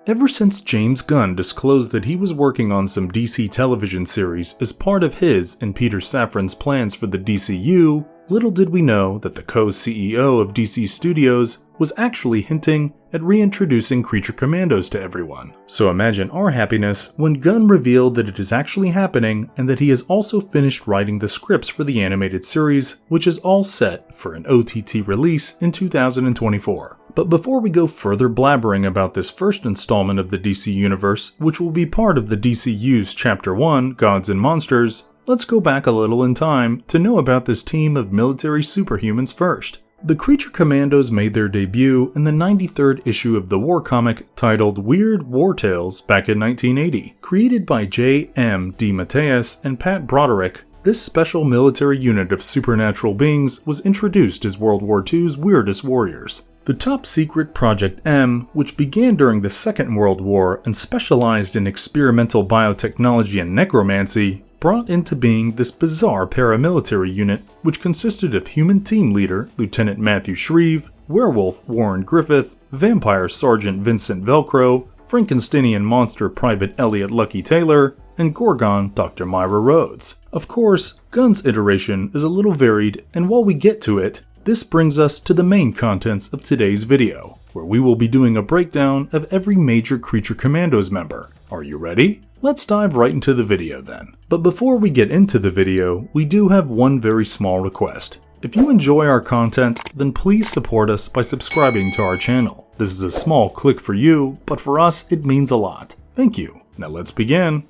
Ever since James Gunn disclosed that he was working on some DC television series as part of his and Peter Safran's plans for the DCU, little did we know that the co-CEO of DC Studios was actually hinting at reintroducing Creature Commandos to everyone. So imagine our happiness when Gunn revealed that it is actually happening and that he has also finished writing the scripts for the animated series, which is all set for an OTT release in 2024. But before we go further blabbering about this first installment of the DC Universe, which will be part of the DCU's Chapter 1, Gods and Monsters, let's go back a little in time to know about this team of military superhumans first. The Creature Commandos made their debut in the 93rd issue of the war comic titled Weird War Tales back in 1980. Created by J.M. DeMatteis and Pat Broderick, this special military unit of supernatural beings was introduced as World War II's weirdest warriors. The top-secret Project M, which began during the Second World War and specialized in experimental biotechnology and necromancy, brought into being this bizarre paramilitary unit which consisted of human team leader Lieutenant Matthew Shreve, werewolf Warren Griffith, vampire Sergeant Vincent Velcro, Frankensteinian monster Private Elliot Lucky Taylor, and Gorgon Dr. Myra Rhodes. Of course, Gunn's iteration is a little varied, and while we get to it, this brings us to the main contents of today's video, where we will be doing a breakdown of every major Creature Commandos member. Are you ready? Let's dive right into the video then. But before we get into the video, we do have one very small request. If you enjoy our content, then please support us by subscribing to our channel. This is a small click for you, but for us it means a lot. Thank you. Now let's begin.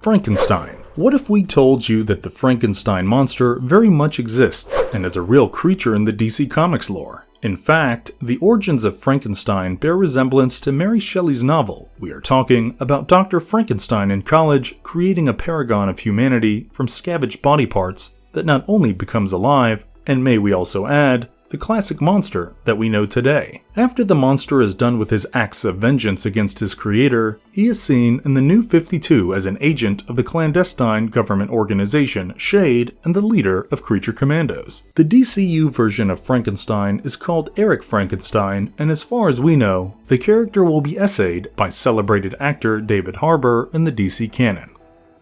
Frankenstein. What if we told you that the Frankenstein monster very much exists and is a real creature in the DC Comics lore? In fact, the origins of Frankenstein bear resemblance to Mary Shelley's novel. We are talking about Dr. Frankenstein in college creating a paragon of humanity from scavenged body parts that not only becomes alive, and may we also add, the classic monster that we know today. After the monster is done with his acts of vengeance against his creator, he is seen in the New 52 as an agent of the clandestine government organization SHADE and the leader of Creature Commandos. The DCU version of Frankenstein is called Eric Frankenstein, and as far as we know, the character will be essayed by celebrated actor David Harbour in the DC canon.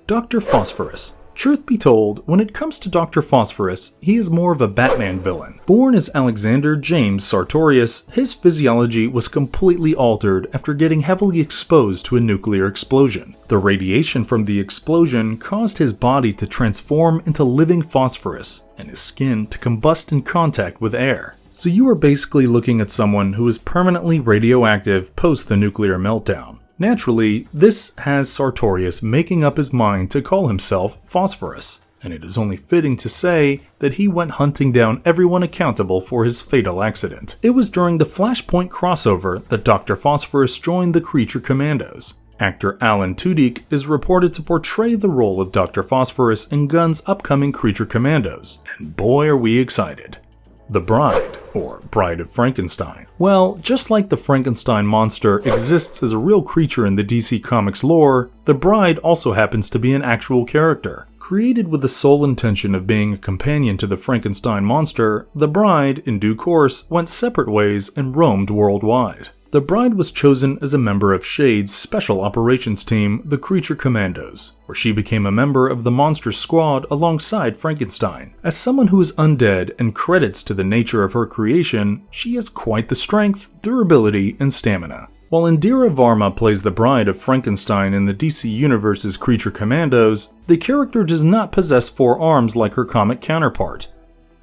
Dr. Phosphorus. Truth be told, when it comes to Dr. Phosphorus, he is more of a Batman villain. Born as Alexander James Sartorius, his physiology was completely altered after getting heavily exposed to a nuclear explosion. The radiation from the explosion caused his body to transform into living phosphorus, and his skin to combust in contact with air. So you are basically looking at someone who is permanently radioactive post the nuclear meltdown. Naturally, this has Sartorius making up his mind to call himself Phosphorus, and it is only fitting to say that he went hunting down everyone accountable for his fatal accident. It was during the Flashpoint crossover that Dr. Phosphorus joined the Creature Commandos. Actor Alan Tudyk is reported to portray the role of Dr. Phosphorus in Gunn's upcoming Creature Commandos, and boy are we excited. The Bride, or Bride of Frankenstein. Well, just like the Frankenstein monster exists as a real creature in the DC Comics lore, the Bride also happens to be an actual character. Created with the sole intention of being a companion to the Frankenstein monster, the Bride, in due course, went separate ways and roamed worldwide. The Bride was chosen as a member of SHADE's special operations team, the Creature Commandos, where she became a member of the Monster Squad alongside Frankenstein. As someone who is undead and credits to the nature of her creation, she has quite the strength, durability, and stamina. While Indira Varma plays the Bride of Frankenstein in the DC Universe's Creature Commandos, the character does not possess 4 arms like her comic counterpart.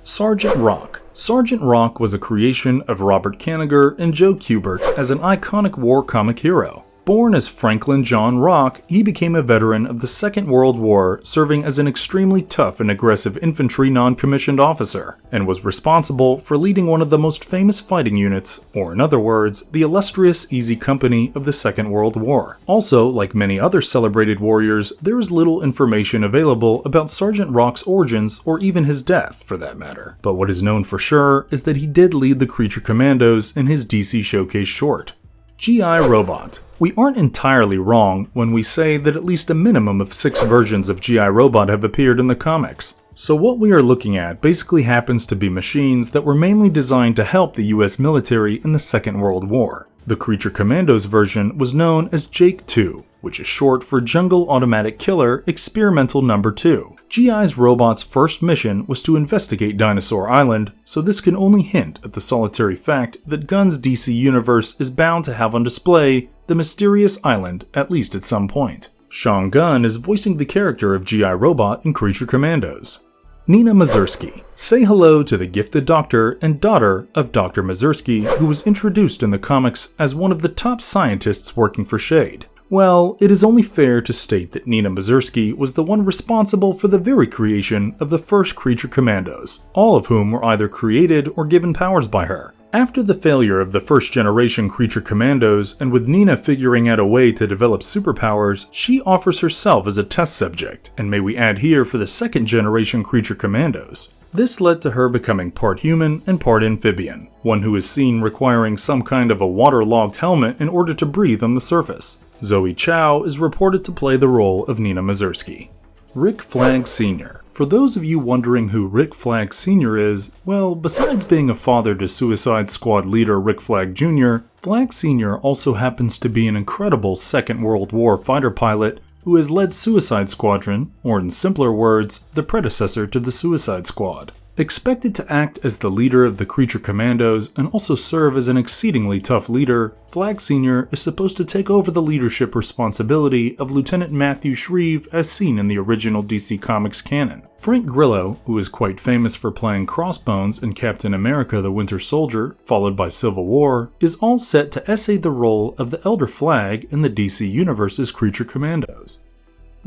Sergeant Rock. Sergeant Rock was a creation of Robert Kanigher and Joe Kubert as an iconic war comic hero. Born as Franklin John Rock, he became a veteran of the Second World War, serving as an extremely tough and aggressive infantry non-commissioned officer, and was responsible for leading one of the most famous fighting units, or in other words, the illustrious Easy Company of the Second World War. Also, like many other celebrated warriors, there is little information available about Sergeant Rock's origins or even his death, for that matter. But what is known for sure is that he did lead the Creature Commandos in his DC Showcase short. G.I. Robot. We aren't entirely wrong when we say that at least a minimum of 6 versions of G.I. Robot have appeared in the comics. So what we are looking at basically happens to be machines that were mainly designed to help the US military in the Second World War. The Creature Commandos version was known as Jake 2, which is short for Jungle Automatic Killer Experimental No. 2. GI's robot's first mission was to investigate Dinosaur Island, so this can only hint at the solitary fact that Gunn's DC universe is bound to have on display the mysterious island at least at some point. Sean Gunn is voicing the character of GI Robot in Creature Commandos. Nina Mazursky. Say hello to the gifted doctor and daughter of Dr. Mazursky, who was introduced in the comics as one of the top scientists working for SHADE. Well, it is only fair to state that Nina Mazursky was the one responsible for the very creation of the first Creature Commandos, all of whom were either created or given powers by her. After the failure of the first generation Creature Commandos, and with Nina figuring out a way to develop superpowers, she offers herself as a test subject, and may we add here for the second generation Creature Commandos. This led to her becoming part human and part amphibian, one who is seen requiring some kind of a waterlogged helmet in order to breathe on the surface. Zoe Chow is reported to play the role of Nina Mazursky. Rick Flag Sr. For those of you wondering who Rick Flag Sr. is, well, besides being a father to Suicide Squad leader Rick Flag Jr., Flag Sr. also happens to be an incredible Second World War fighter pilot who has led Suicide Squadron, or in simpler words, the predecessor to the Suicide Squad. Expected to act as the leader of the Creature Commandos and also serve as an exceedingly tough leader, Flag Sr. is supposed to take over the leadership responsibility of Lieutenant Matthew Shreve as seen in the original DC Comics canon. Frank Grillo, who is quite famous for playing Crossbones in Captain America the Winter Soldier, followed by Civil War, is all set to essay the role of the Elder Flag in the DC Universe's Creature Commandos.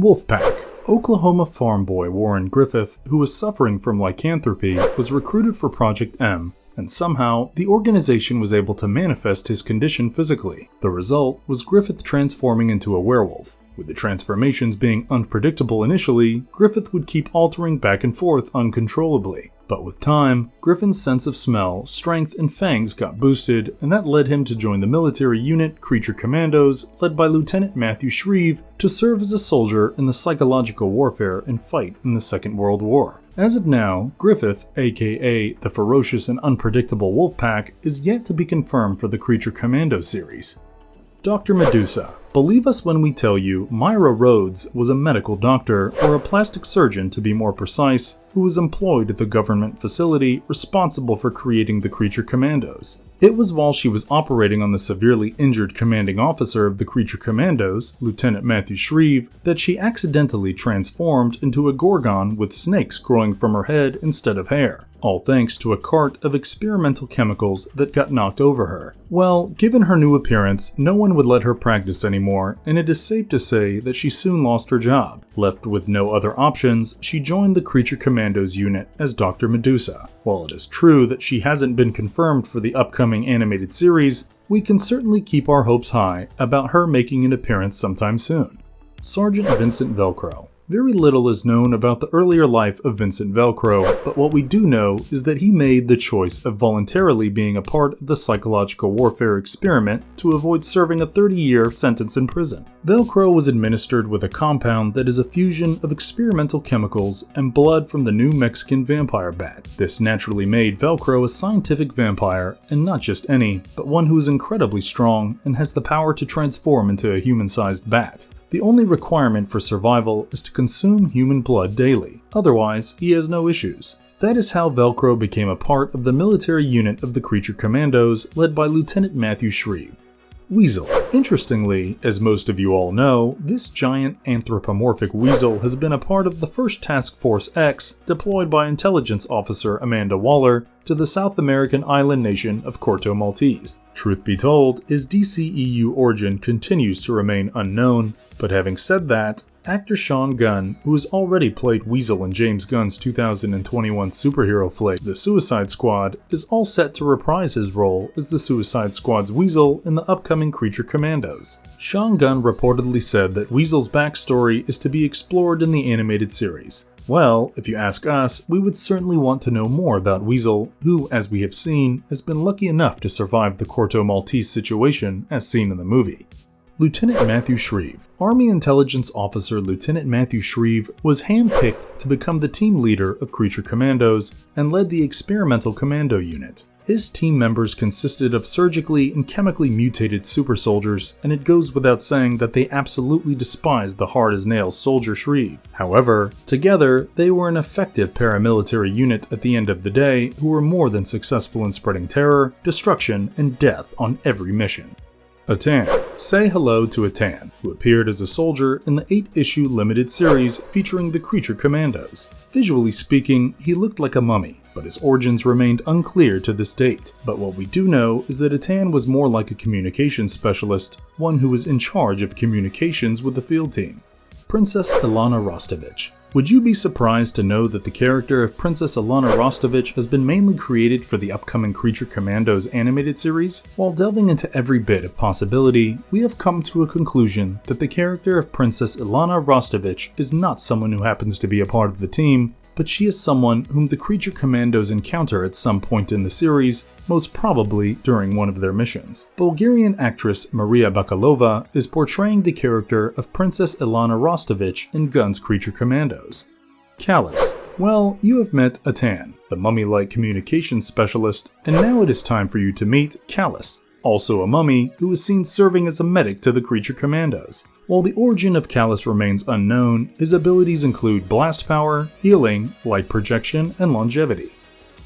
Wolfpack. Oklahoma farm boy Warren Griffith, who was suffering from lycanthropy, was recruited for Project M, and somehow the organization was able to manifest his condition physically. The result was Griffith transforming into a werewolf. With the transformations being unpredictable initially, Griffith would keep altering back and forth uncontrollably. But with time, Griffin's sense of smell, strength, and fangs got boosted, and that led him to join the military unit Creature Commandos, led by Lieutenant Matthew Shreve, to serve as a soldier in the psychological warfare and fight in the Second World War. As of now, Griffith, aka the ferocious and unpredictable Wolfpack, is yet to be confirmed for the Creature Commando series. Dr. Medusa. Believe us when we tell you Myra Rhodes was a medical doctor, or a plastic surgeon to be more precise, who was employed at the government facility responsible for creating the Creature Commandos. It was while she was operating on the severely injured commanding officer of the Creature Commandos, Lieutenant Matthew Shreve, that she accidentally transformed into a Gorgon with snakes growing from her head instead of hair, all thanks to a cart of experimental chemicals that got knocked over her. Well, given her new appearance, no one would let her practice anymore, and it is safe to say that she soon lost her job. Left with no other options, she joined the Creature Commandos unit as Dr. Medusa. While it is true that she hasn't been confirmed for the upcoming animated series, we can certainly keep our hopes high about her making an appearance sometime soon. Sergeant Vincent Velcro. Very little is known about the earlier life of Vincent Velcro, but what we do know is that he made the choice of voluntarily being a part of the psychological warfare experiment to avoid serving a 30-year sentence in prison. Velcro was administered with a compound that is a fusion of experimental chemicals and blood from the new Mexican vampire bat. This naturally made Velcro a scientific vampire, and not just any, but one who is incredibly strong and has the power to transform into a human-sized bat. The only requirement for survival is to consume human blood daily, otherwise he has no issues. That is how Velcro became a part of the military unit of the Creature Commandos led by Lieutenant Matthew Shreve. Weasel. Interestingly, as most of you all know, this giant anthropomorphic weasel has been a part of the first Task Force X deployed by intelligence officer Amanda Waller to the South American island nation of Corto Maltese. Truth be told, his DCEU origin continues to remain unknown, but having said that, actor Sean Gunn, who has already played Weasel in James Gunn's 2021 superhero flick The Suicide Squad, is all set to reprise his role as the Suicide Squad's Weasel in the upcoming Creature Commandos. Sean Gunn reportedly said that Weasel's backstory is to be explored in the animated series. Well, if you ask us, we would certainly want to know more about Weasel, who, as we have seen, has been lucky enough to survive the Corto Maltese situation as seen in the movie. Lieutenant Matthew Shreve. Army Intelligence Officer Lieutenant Matthew Shreve was handpicked to become the team leader of Creature Commandos and led the Experimental Commando Unit. His team members consisted of surgically and chemically mutated super soldiers, and it goes without saying that they absolutely despised the hard-as-nails Soldier Shrieve. However, together, they were an effective paramilitary unit at the end of the day who were more than successful in spreading terror, destruction, and death on every mission. Atan. Say hello to Atan, who appeared as a soldier in the 8-issue limited series featuring the Creature Commandos. Visually speaking, he looked like a mummy, but his origins remained unclear to this date. But what we do know is that Atan was more like a communications specialist, one who was in charge of communications with the field team. Princess Ilana Rostovich. Would you be surprised to know that the character of Princess Ilana Rostovich has been mainly created for the upcoming Creature Commandos animated series? While delving into every bit of possibility, we have come to a conclusion that the character of Princess Ilana Rostovich is not someone who happens to be a part of the team, but she is someone whom the Creature Commandos encounter at some point in the series, most probably during one of their missions. Bulgarian actress Maria Bakalova is portraying the character of Princess Ilana Rostovich in Gun's Creature Commandos. Callus. Well, you have met Atan, the mummy-like communications specialist, and now it is time for you to meet Callus, also a mummy who is seen serving as a medic to the Creature Commandos. While the origin of Callus remains unknown, his abilities include blast power, healing, light projection, and longevity.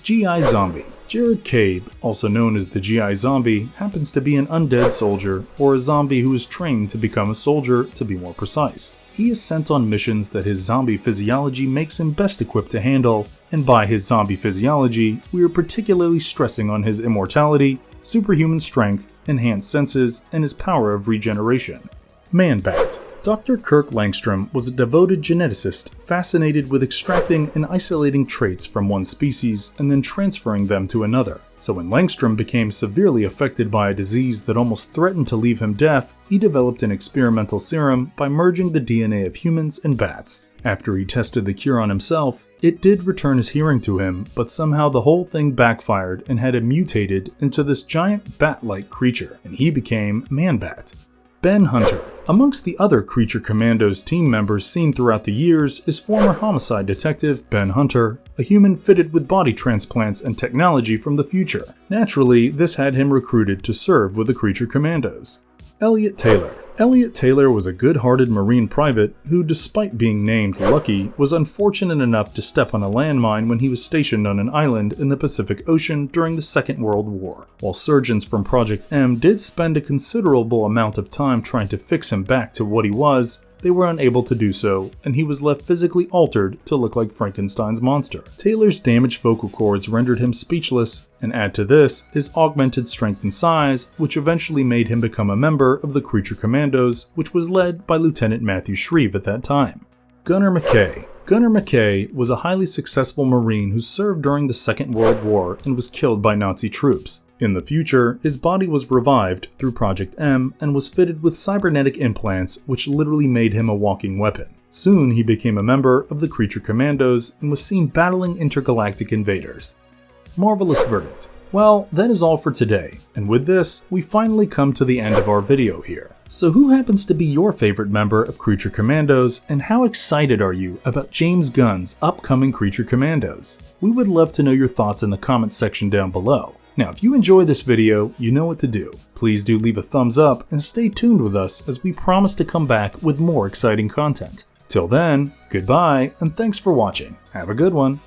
GI Zombie. Jared Cabe, also known as the GI Zombie, happens to be an undead soldier, or a zombie who is trained to become a soldier, to be more precise. He is sent on missions that his zombie physiology makes him best equipped to handle, and by his zombie physiology, we are particularly stressing on his immortality, superhuman strength, enhanced senses, and his power of regeneration. Man-Bat. Dr. Kirk Langstrom was a devoted geneticist fascinated with extracting and isolating traits from one species and then transferring them to another. So when Langstrom became severely affected by a disease that almost threatened to leave him deaf, he developed an experimental serum by merging the DNA of humans and bats. After he tested the cure on himself, it did return his hearing to him, but somehow the whole thing backfired and had him mutated into this giant bat-like creature, and he became Man-Bat. Ben Hunter. Amongst the other Creature Commandos team members seen throughout the years is former homicide detective Ben Hunter, a human fitted with body transplants and technology from the future. Naturally, this had him recruited to serve with the Creature Commandos. Elliot Taylor. Elliot Taylor was a good-hearted Marine private who, despite being named Lucky, was unfortunate enough to step on a landmine when he was stationed on an island in the Pacific Ocean during the Second World War. While surgeons from Project M did spend a considerable amount of time trying to fix him back to what he was, they were unable to do so, and he was left physically altered to look like Frankenstein's monster. Taylor's damaged vocal cords rendered him speechless, and add to this his augmented strength and size, which eventually made him become a member of the Creature Commandos, which was led by Lieutenant Matthew Shreve at that time. Gunnar McKay. Gunnar McKay was a highly successful Marine who served during the Second World War and was killed by Nazi troops. In the future, his body was revived through Project M and was fitted with cybernetic implants which literally made him a walking weapon. Soon he became a member of the Creature Commandos and was seen battling intergalactic invaders. Marvelous verdict. Well, that is all for today, and with this, we finally come to the end of our video here. So who happens to be your favorite member of Creature Commandos, and how excited are you about James Gunn's upcoming Creature Commandos? We would love to know your thoughts in the comments section down below. Now, if you enjoyed this video, you know what to do. Please do leave a thumbs up and stay tuned with us as we promise to come back with more exciting content. Till then, goodbye and thanks for watching. Have a good one.